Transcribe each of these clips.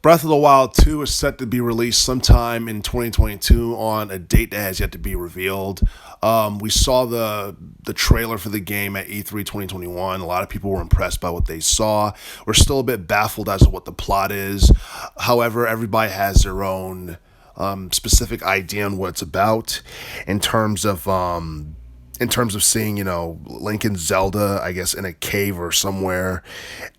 Breath of the Wild 2 is set to be released sometime in 2022 on a date that has yet to be revealed. We saw the trailer for the game at E3 2021. A lot of people were impressed by what they saw. We're still a bit baffled as to what the plot is. However, everybody has their own specific idea on what it's about in terms of seeing, Link and Zelda, I guess, in a cave or somewhere,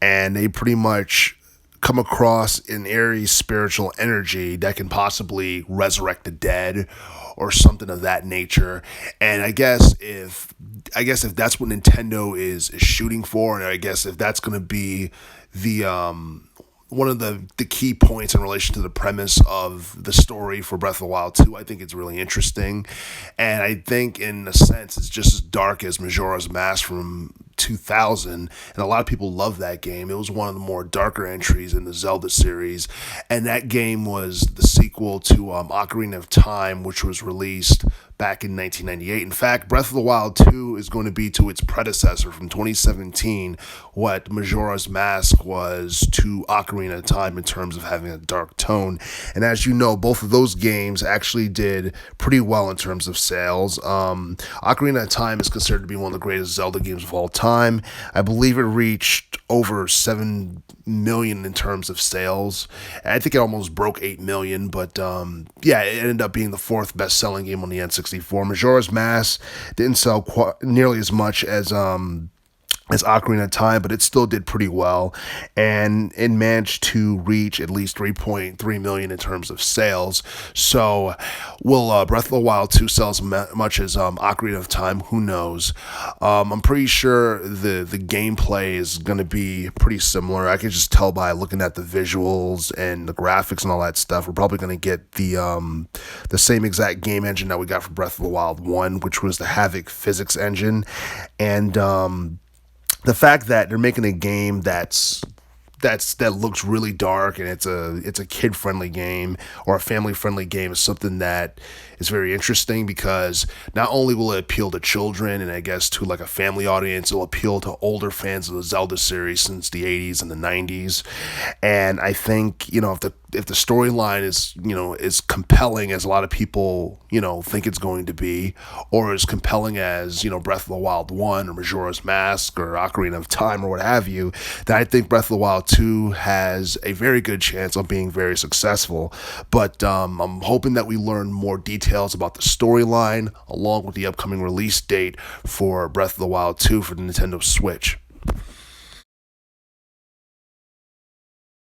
and they pretty much come across an airy spiritual energy that can possibly resurrect the dead or something of that nature. And I guess if that's what Nintendo is shooting for, and I guess if that's going to be the one of the key points in relation to the premise of the story for Breath of the Wild 2, I think it's really interesting. And I think, in a sense, it's just as dark as Majora's Mask from 2000, and a lot of people love that game. It was one of the more darker entries in the Zelda series, and that game was the sequel to Ocarina of Time, which was released back in 1998. In fact, Breath of the Wild 2 is going to be to its predecessor from 2017 what Majora's Mask was to Ocarina of Time in terms of having a dark tone. And as you know, both of those games actually did pretty well in terms of sales. Ocarina of Time is considered to be one of the greatest Zelda games of all time. I believe it reached over 7 million in terms of sales. I think it almost broke 8 million, but it ended up being the fourth best-selling game on the N64. Majora's Mask didn't sell nearly as much as Ocarina of Time, but it still did pretty well, and it managed to reach at least 3.3 million in terms of sales. So will Breath of the Wild 2 sell as much as Ocarina of Time? Who knows? I'm pretty sure the gameplay is going to be pretty similar. I can just tell by looking at the visuals and the graphics and all that stuff. We're probably going to get the same exact game engine that we got for Breath of the Wild 1, which was the Havoc physics engine. And the fact that they're making a game that looks really dark, and it's a kid-friendly game or a family-friendly game, is something that is very interesting, because not only will it appeal to children and I guess to like a family audience, it'll appeal to older fans of the Zelda series since the 80s and the 90s. And I think, if the storyline is compelling as a lot of people, think it's going to be, or as compelling as, Breath of the Wild 1 or Majora's Mask or Ocarina of Time or what have you, then I think Breath of the Wild 2 has a very good chance of being very successful. But I'm hoping that we learn more details about the storyline along with the upcoming release date for Breath of the Wild 2 for the Nintendo Switch.